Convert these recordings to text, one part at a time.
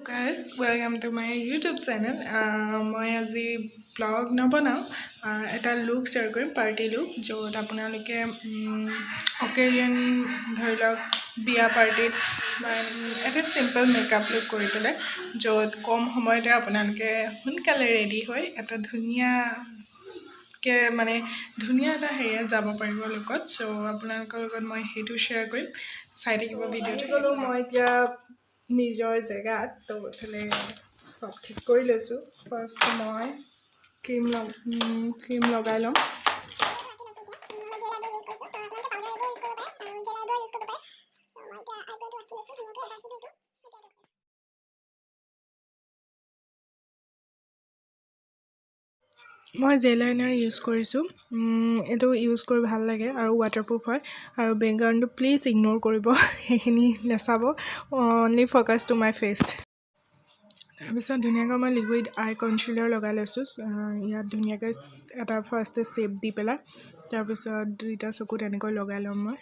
Guys, welcome to my YouTube channel. মই আজি blog নবনাওঁ এটা লুক শ্বেয়াৰ কৰিম পাৰ্টি লুক য'ত আপোনালোকে অকেজন ধৰি লওক বিয়া পাৰ্টিত বা এটা চিম্পল মেকআপ লুক কৰি পেলাই য'ত কম সময়তে আপোনালোকে সোনকালে ৰেডি হৈ এটা ধুনীয়া এটা হেৰিয়াত যাব পাৰিব লুকত চ' আপোনালোকৰ লগত মই সেইটো শ্বেয়াৰ কৰিম চাই থাকিব ভিডিঅ'টো গ'লো মই এতিয়া নিজৰ জেগাত তো এফালে চব ঠিক কৰি লৈছোঁ ফাৰ্ষ্ট মই ক্ৰীম লগাই ল'ম মই জেল লাইনাৰ ইউজ কৰিছোঁ এইটো ইউজ কৰি ভাল লাগে আৰু ৱাটাৰপ্ৰুফ হয় আৰু বেকগ্ৰাউণ্ডটো প্লিজ ইগন'ৰ কৰিব সেইখিনি নাচাব only focus to my face তাৰপিছত ধুনীয়াকৈ মই লিকুইড আই কনচিলাৰ লগাই লৈছোঁ ইয়াত ধুনীয়াকৈ এটা ফাৰ্ষ্টে শ্বেপ দি পেলাই তাৰপিছত দুইটা চকুত এনেকৈ লগাই ল'ম মই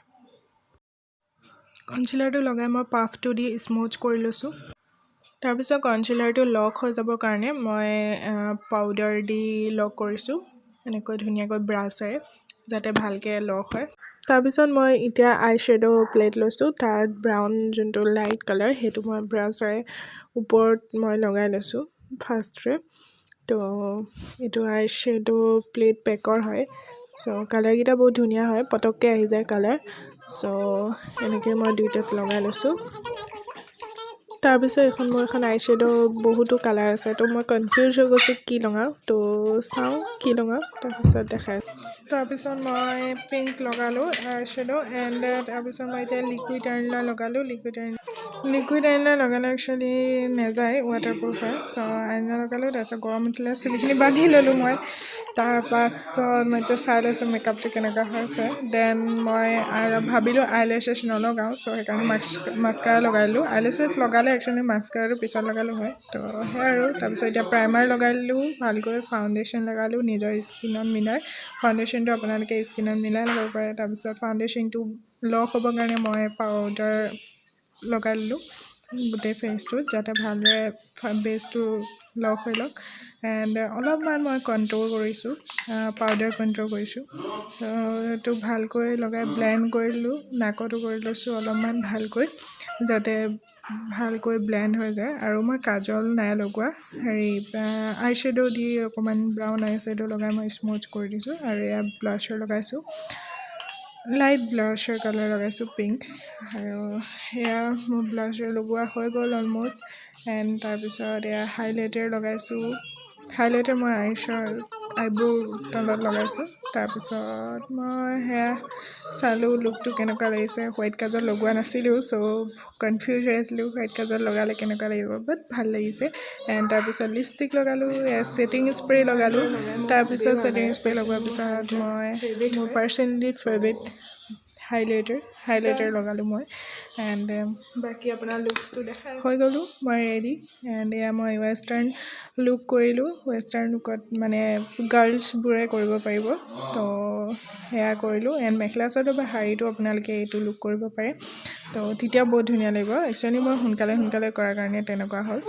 কনচিলাৰটো লগাই মই পাফটো দি স্মুথ কৰি লৈছোঁ তাৰপিছত কনচিলাৰটো লক হৈ যাবৰ কাৰণে মই পাউডাৰ দি লক কৰিছোঁ এনেকৈ ধুনীয়াকৈ ব্ৰাছেৰে যাতে ভালকৈ লক হয় তাৰপিছত মই এতিয়া আই শ্বেডো প্লেট লৈছোঁ তাত ব্ৰাউন যোনটো লাইট কালাৰ সেইটো মই ব্ৰাছেৰে ওপৰত মই লগাই লৈছোঁ ফাৰ্ষ্টৰে তো এইটো আই শ্বেডো প্লেট পেকৰ হয় চ' কালাৰকেইটা বহুত ধুনীয়া হয় পটককৈ আহি যায় কালাৰ চ' এনেকৈ মই দুইটাত লগাই লৈছোঁ তাৰপিছত মোৰ এখন আই শ্বেডো বহুতো কালাৰ আছে তো মই কনফিউজ হৈ গৈছোঁ কি লগাওঁ তো চাওঁ কি লগাওঁ তাৰপিছত দেখাই তাৰপিছত মই পিংক লগালোঁ আই শ্বেডো এণ্ড তাৰপিছত মই এতিয়া লিকুইড আইলাইনাৰ লগালোঁ লিকুইড আইলাইনাৰ লগালে একচুৱেলি নাযায় ৱাটাৰপ্ৰুফ হয় চ' আইলাইনাৰ লগালোঁ তাৰপিছত গৰম উঠিলে চুলিখিনি বান্ধি ল'লোঁ মই তাৰপাছত মই এতিয়া চাই লৈছোঁ মেকআপটো কেনেকুৱা হৈছে দেন মই ভাবিলোঁ আইলেছেছ নলগাওঁ চ' সেইকাৰণে মাস্কাৰা লগালোঁ আইলেছেছ লগালে একচুৱেলি মাস্কাৰাটো পিছত লগালোঁ হয় তো সেয়াই আৰু তাৰপিছত এতিয়া প্ৰাইমাৰ লগালোঁ ভালকৈ ফাউণ্ডেশ্যন লগালোঁ নিজৰ স্কিনত মিলাই ফাউণ্ডেশ্যনটো আপোনালোকে স্কিনত মিলাই ল'ব পাৰে তাৰপিছত ফাউণ্ডেশ্যনটো লক হ'বৰ কাৰণে মই পাউডাৰ লগাই ল'লোঁ গোটেই ফেচটোত যাতে ভালদৰে বেছটো লক হৈ লওক এণ্ড অলপমান মই কণ্ট্ৰল কৰিছোঁ পাউডাৰ কণ্ট্ৰল কৰিছোঁ এইটো ভালকৈ লগাই ব্লেণ্ড কৰিলোঁ নাকতো কৰি লৈছোঁ অলপমান ভালকৈ যাতে ভালকৈ ব্লেণ্ড হৈ যায় আৰু মই কাজল নাই লগোৱা আই শ্বেডো দি অকণমান ব্ৰাউন আই শ্বেডো লগাই মই স্মুথ কৰি দিছোঁ আৰু এয়া ব্লাছাৰ লগাইছোঁ লাইট ব্লাছাৰ কালাৰ লগাইছোঁ পিংক আৰু সেয়া মোৰ ব্লাছাৰ লগোৱা হৈ গ'ল অলম'ষ্ট এণ্ড তাৰপিছত এয়া হাইলাইটাৰ লগাইছোঁ হাইলাইটাৰ মই আইব্ৰ' তলত লগাইছোঁ তাৰপিছত মই সেয়া চালোঁ লুকটো কেনেকুৱা লাগিছে হোৱাইট কাজল লগোৱা নাছিলোঁ চ' কনফিউজ হৈ আছিলোঁ হোৱাইট কাজল লগালে কেনেকুৱা লাগিব বাট ভাল লাগিছে এণ্ড তাৰপিছত লিপষ্টিক লগালোঁ ছেটিং স্প্ৰে লগালোঁ তাৰপিছত ছেটিং স্প্ৰে লগোৱাৰ পিছত মই মোৰ পাৰ্চনেলি ফেভৰেট হাইলাইটাৰ লগালোঁ মই এণ্ড বাকী আপোনাৰ লুকছটো দেখাই হৈ গ'লোঁ মই ৰেডি এণ্ড এয়া মই ৱেষ্টাৰ্ণ লুক কৰিলোঁ ৱেষ্টাৰ্ণ লুকত মানে গাৰ্লছবোৰে কৰিব পাৰিব তো সেয়া কৰিলোঁ এণ্ড মেখেলা চাদৰ বা শাড়ীটো আপোনালোকে এইটো লুক কৰিব পাৰে তো তেতিয়া বহুত ধুনীয়া লাগিব একচুৱেলি মই সোনকালে কৰাৰ কাৰণে তেনেকুৱা হ'ল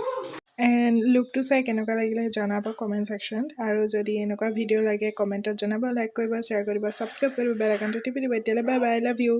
এণ্ড লুকটো চাই কেনেকুৱা লাগিলে জনাব কমেণ্ট ছেকশ্যনত আৰু যদি এনেকুৱা ভিডিঅ' লাগে কমেণ্টত জনাব লাইক কৰিব শ্বেয়াৰ কৰিব ছাবস্ক্ৰাইব কৰিব বেল আইকনটো টিপি দিব এতিয়ালৈ bye bye I love you